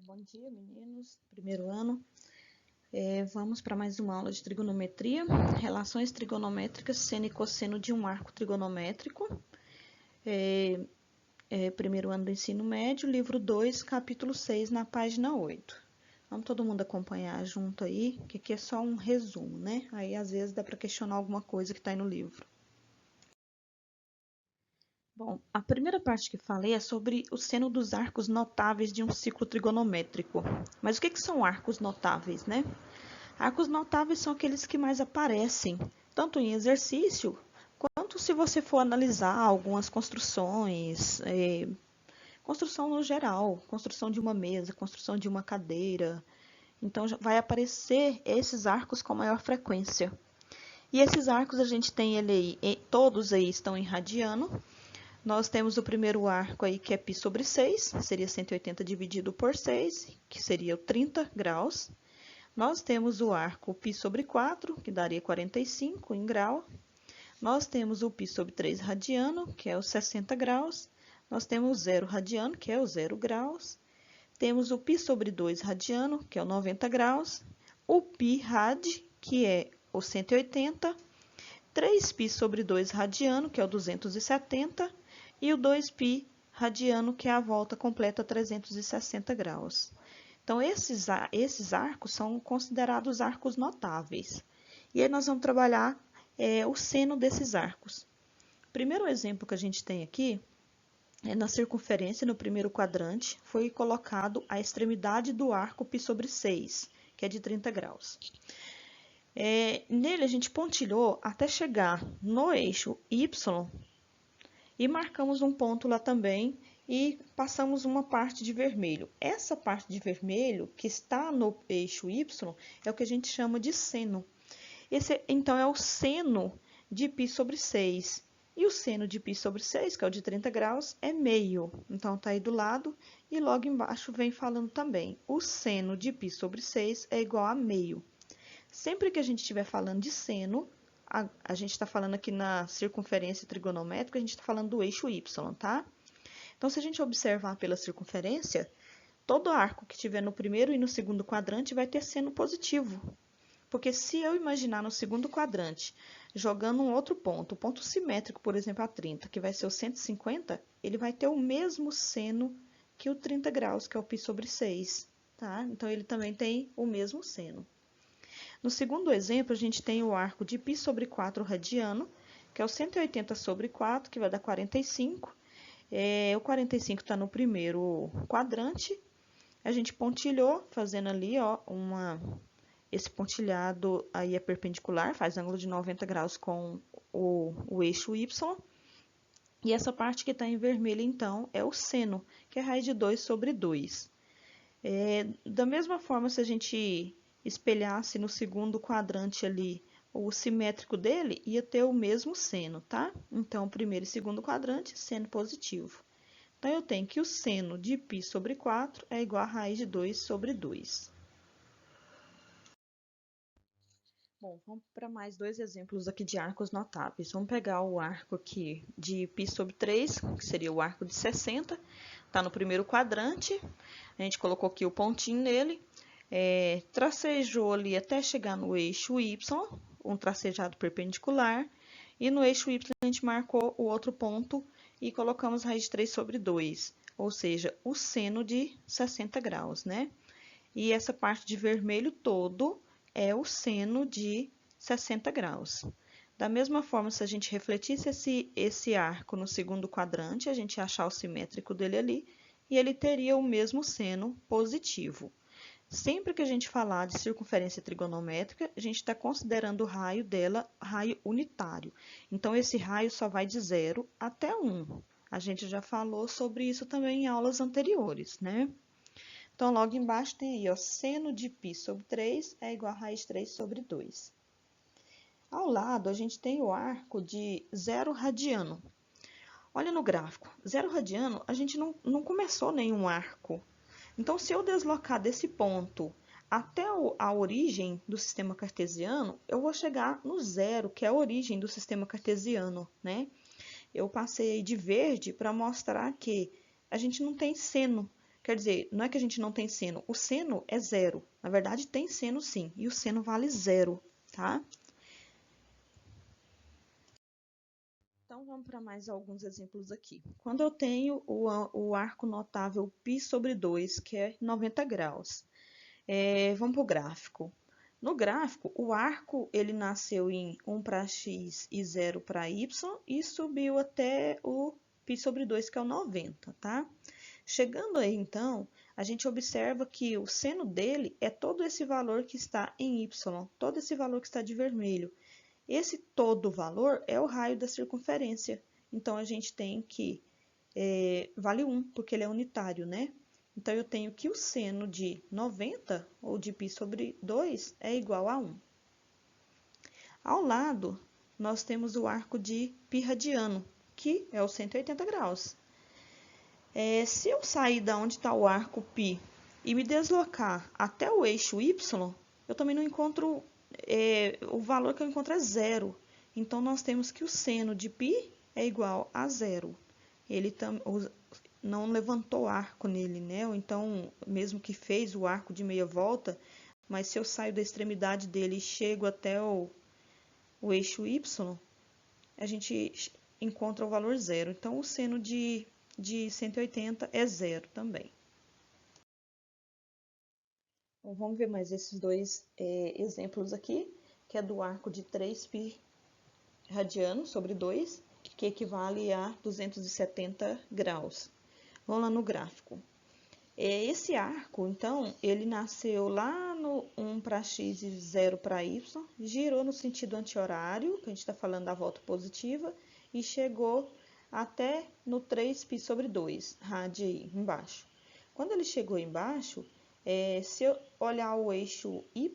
Bom dia, meninos, primeiro ano. Vamos para mais uma aula de trigonometria, relações trigonométricas, seno e cosseno de um arco trigonométrico. Primeiro ano do ensino médio, livro 2, capítulo 6, na página 8. Vamos todo mundo acompanhar junto aí, que aqui é só um resumo, né? Aí, às vezes, dá para questionar alguma coisa que está aí no livro. Bom, a primeira parte que falei é sobre o seno dos arcos notáveis de um ciclo trigonométrico. Mas o que são arcos notáveis, né? Arcos notáveis são aqueles que mais aparecem, tanto em exercício, quanto se você for analisar algumas construções, construção no geral, construção de uma mesa, construção de uma cadeira. Então, vai aparecer esses arcos com maior frequência. E esses arcos a gente tem ele aí, todos aí estão em radiano. Nós temos o primeiro arco aí que é π sobre 6, seria 180 dividido por 6, que seria 30 graus. Nós temos o arco π sobre 4, que daria 45 em grau. Nós temos o π sobre 3 radiano, que é os 60 graus. Nós temos o 0 radiano, que é o 0 graus. Temos o π sobre 2 radiano, que é o 90 graus. O π rad, que é o 180. 3π sobre 2 radiano, que é o 270. E o 2π radiano, que é a volta completa a 360 graus. Então, esses arcos são considerados arcos notáveis. E aí nós vamos trabalhar o seno desses arcos. O primeiro exemplo que a gente tem aqui é na circunferência, no primeiro quadrante, foi colocado a extremidade do arco π sobre 6, que é de 30 graus. Nele, a gente pontilhou até chegar no eixo Y e marcamos um ponto lá também e passamos uma parte de vermelho. Essa parte de vermelho que está no eixo Y é o que a gente chama de seno. Esse, então, é o seno de π sobre 6. E o seno de π sobre 6, que é o de 30 graus, é meio. Então, está aí do lado e logo embaixo vem falando também. O seno de π sobre 6 é igual a meio. Sempre que a gente estiver falando de seno, a gente está falando aqui na circunferência trigonométrica, a gente está falando do eixo Y, tá? Então, se a gente observar pela circunferência, todo arco que tiver no primeiro e no segundo quadrante vai ter seno positivo. Porque se eu imaginar no segundo quadrante, jogando um outro ponto, o ponto simétrico, por exemplo, a 30, que vai ser o 150, ele vai ter o mesmo seno que o 30 graus, que é o π sobre 6, tá? Então, ele também tem o mesmo seno. No segundo exemplo, a gente tem o arco de π sobre 4 radiano, que é o 180 sobre 4, que vai dar 45. O 45 está no primeiro quadrante. A gente pontilhou, fazendo ali, ó, esse pontilhado aí é perpendicular, faz ângulo de 90 graus com o eixo Y. E essa parte que está em vermelho, então, é o seno, que é raiz de 2 sobre 2. Da mesma forma, se a gente espelhasse no segundo quadrante ali o simétrico dele, ia ter o mesmo seno, tá? Então, primeiro e segundo quadrante, seno positivo. Então, eu tenho que o seno de π sobre 4 é igual a raiz de 2 sobre 2. Bom, vamos para mais dois exemplos aqui de arcos notáveis. Vamos pegar o arco aqui de π sobre 3, que seria o arco de 60. Está no primeiro quadrante. A gente colocou aqui o pontinho nele. Tracejou ali até chegar no eixo Y, um tracejado perpendicular. E no eixo Y a gente marcou o outro ponto e colocamos raiz de 3 sobre 2, ou seja, o seno de 60 graus, né? E essa parte de vermelho todo é o seno de 60 graus. Da mesma forma, se a gente refletisse esse arco no segundo quadrante, a gente ia achar o simétrico dele ali, e ele teria o mesmo seno positivo. Sempre que a gente falar de circunferência trigonométrica, a gente está considerando o raio dela raio unitário. Então, esse raio só vai de 0 até 1. A gente já falou sobre isso também em aulas anteriores, né? Então, logo embaixo tem aí, ó, seno de π sobre 3 é igual a raiz de 3 sobre 2. Ao lado, a gente tem o arco de 0 radiano. Olha no gráfico, 0 radiano, a gente não começou nenhum arco. Então, se eu deslocar desse ponto até a origem do sistema cartesiano, eu vou chegar no zero, que é a origem do sistema cartesiano, né? Eu passei aí de verde para mostrar que a gente não tem seno, Quer dizer, não é que a gente não tem seno, o seno é zero. Na verdade, tem seno sim, e o seno vale zero, tá? Então, vamos para mais alguns exemplos aqui. Quando eu tenho o arco notável π sobre 2, que é 90 graus, vamos para o gráfico. No gráfico, o arco ele nasceu em 1 para x e 0 para y e subiu até o π sobre 2, que é o 90, tá? Chegando aí, então, a gente observa que o seno dele é todo esse valor que está em y, todo esse valor que está de vermelho. Esse todo valor é o raio da circunferência. Então, a gente tem que vale 1, porque ele é unitário, né? Então, eu tenho que o seno de 90, ou de π sobre 2, é igual a 1. Ao lado, nós temos o arco de π radiano, que é o 180 graus. Se eu sair da onde está o arco π e me deslocar até o eixo y, eu também não encontro, o valor que eu encontro é zero. Então, nós temos que o seno de π é igual a zero. Ele não levantou arco nele, né? Ou então, mesmo que fez o arco de meia volta, mas se eu saio da extremidade dele e chego até o eixo y, a gente encontra o valor zero. Então, o seno de 180 é zero também. Então, vamos ver mais esses dois exemplos aqui, que é do arco de 3π radiano sobre 2, que equivale a 270 graus. Vamos lá no gráfico. Esse arco, então, ele nasceu lá no 1 para x e 0 para y, girou no sentido anti-horário, que a gente está falando da volta positiva, e chegou até no 3π sobre 2, rad aí, embaixo. Quando ele chegou embaixo, se eu olhar o eixo y,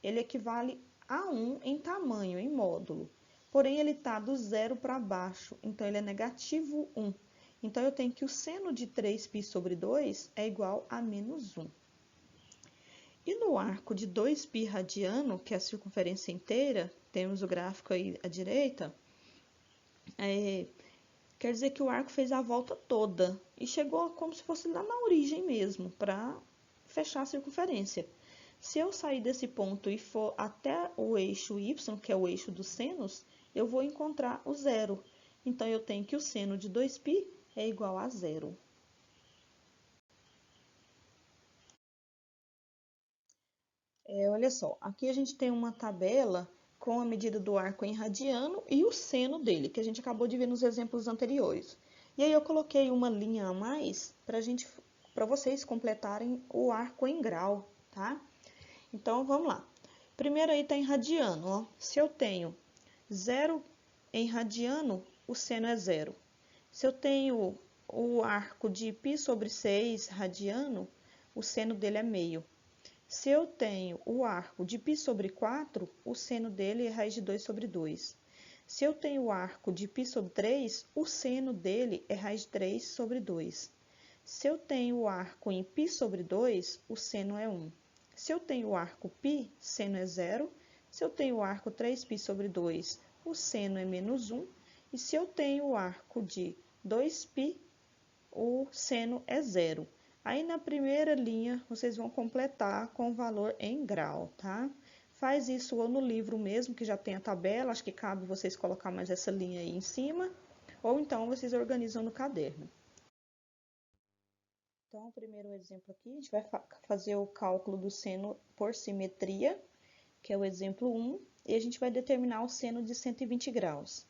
ele equivale a 1 em tamanho, em módulo. Porém, ele está do zero para baixo, então ele é negativo 1. Então, eu tenho que o seno de 3π sobre 2 é igual a menos 1. E no arco de 2π radiano, que é a circunferência inteira, temos o gráfico aí à direita, quer dizer que o arco fez a volta toda e chegou como se fosse lá na origem mesmo, para fechar a circunferência. Se eu sair desse ponto e for até o eixo y, que é o eixo dos senos, eu vou encontrar o zero. Então, eu tenho que o seno de 2π é igual a zero. Olha só, aqui a gente tem uma tabela com a medida do arco em radiano e o seno dele, que a gente acabou de ver nos exemplos anteriores. E aí eu coloquei uma linha a mais para vocês completarem o arco em grau, tá? Então, vamos lá. Primeiro aí está em radiano, ó. Se eu tenho 0 em radiano, o seno é zero. Se eu tenho o arco de π sobre 6 radiano, o seno dele é meio. Se eu tenho o arco de π sobre 4, o seno dele é raiz de 2 sobre 2. Se eu tenho o arco de π sobre 3, o seno dele é raiz de 3 sobre 2. Se eu tenho o arco em π sobre 2, o seno é 1. Se eu tenho o arco π, seno é 0. Se eu tenho o arco 3π sobre 2, o seno é menos 1. E se eu tenho o arco de 2π, o seno é zero. Aí, na primeira linha, vocês vão completar com o valor em grau, tá? Faz isso ou no livro mesmo, que já tem a tabela, acho que cabe vocês colocar mais essa linha aí em cima, ou então vocês organizam no caderno. Então, o primeiro exemplo aqui, a gente vai fazer o cálculo do seno por simetria, que é o exemplo 1, e a gente vai determinar o seno de 120 graus.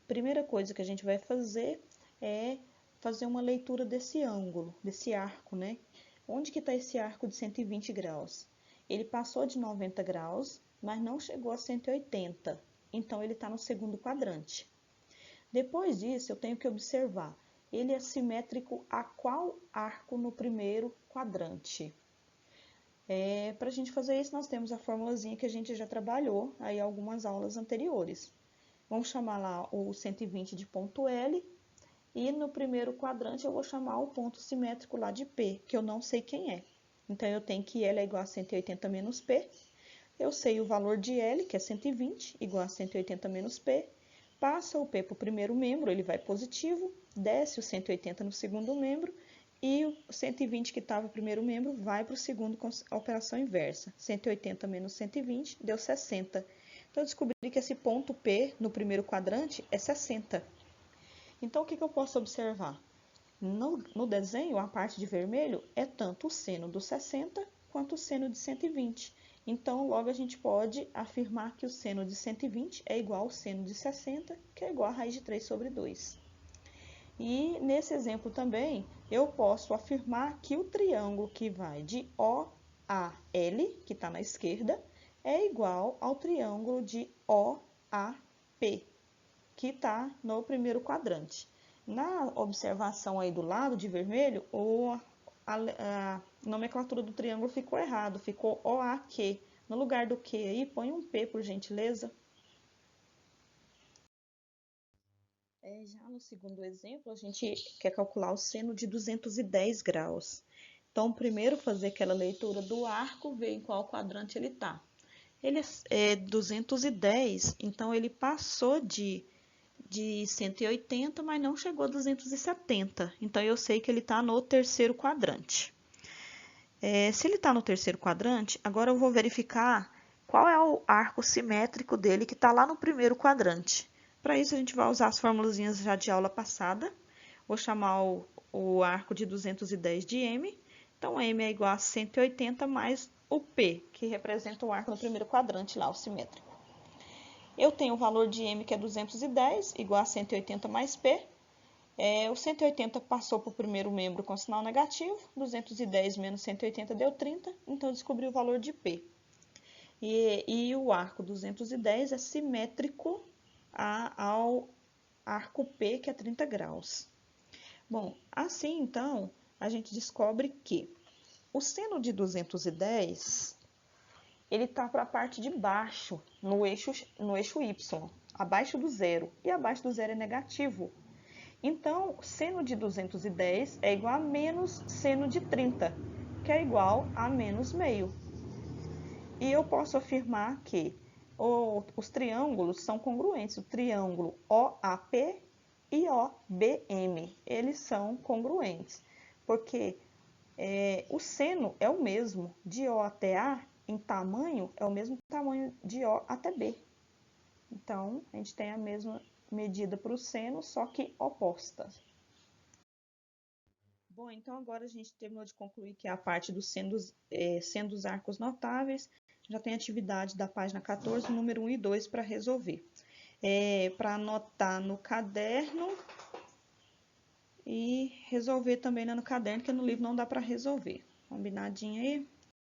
Primeira coisa que a gente vai fazer é fazer uma leitura desse ângulo, desse arco, né? Onde que está esse arco de 120 graus? Ele passou de 90 graus, mas não chegou a 180, então ele está no segundo quadrante. Depois disso, eu tenho que observar, ele é simétrico a qual arco no primeiro quadrante? Para a gente fazer isso, nós temos a formulazinha que a gente já trabalhou aí em algumas aulas anteriores. Vamos chamar lá o 120 de ponto L, e no primeiro quadrante eu vou chamar o ponto simétrico lá de P, que eu não sei quem é. Então, eu tenho que L é igual a 180 menos P. Eu sei o valor de L, que é 120, igual a 180 menos P. Passa o P para o primeiro membro, ele vai positivo, desce o 180 no segundo membro, e o 120 que estava o primeiro membro vai para o segundo com a operação inversa. 180 menos 120 deu 60. Então, eu descobri que esse ponto P no primeiro quadrante é 60. Então, o que eu posso observar? No desenho, a parte de vermelho é tanto o seno do 60 quanto o seno de 120. Então, logo a gente pode afirmar que o seno de 120 é igual ao seno de 60, que é igual a raiz de 3 sobre 2. E nesse exemplo também, eu posso afirmar que o triângulo que vai de O a L, que está na esquerda, é igual ao triângulo de O a P, que está no primeiro quadrante. Na observação aí do lado de vermelho, a nomenclatura do triângulo ficou errado, ficou OAQ. No lugar do Q aí, põe um P, por gentileza. Já no segundo exemplo, a gente quer calcular o seno de 210 graus. Então, primeiro fazer aquela leitura do arco, ver em qual quadrante ele está. Ele é 210, então ele passou de 180, mas não chegou a 270. Então, eu sei que ele está no terceiro quadrante. Se ele está no terceiro quadrante, agora eu vou verificar qual é o arco simétrico dele que está lá no primeiro quadrante. Para isso, a gente vai usar as formulazinhas já de aula passada. Vou chamar o arco de 210 de M. Então, M é igual a 180 mais o P, que representa o arco no primeiro quadrante lá, o simétrico. Eu tenho o valor de M, que é 210, igual a 180 mais P. O 180 passou para o primeiro membro com sinal negativo, 210 menos 180 deu 30, então eu descobri o valor de P. E o arco 210 é simétrico ao arco P, que é 30 graus. Bom, assim então, a gente descobre que o seno de 210, ele está para a parte de baixo, no eixo Y, abaixo do zero, e abaixo do zero é negativo. Então, seno de 210 é igual a menos seno de 30, que é igual a menos meio. E eu posso afirmar que os triângulos são congruentes. O triângulo OAP e OBM, eles são congruentes, porque o seno é o mesmo de O até A, em tamanho, é o mesmo tamanho de O até B. Então, a gente tem a mesma medida para o seno, só que oposta. Bom, então agora a gente terminou de concluir que é a parte dos senos arcos notáveis. Já tem atividade da página 14, número 1 e 2 para resolver. Para anotar no caderno e resolver também no caderno, que no livro não dá para resolver. Combinadinho aí?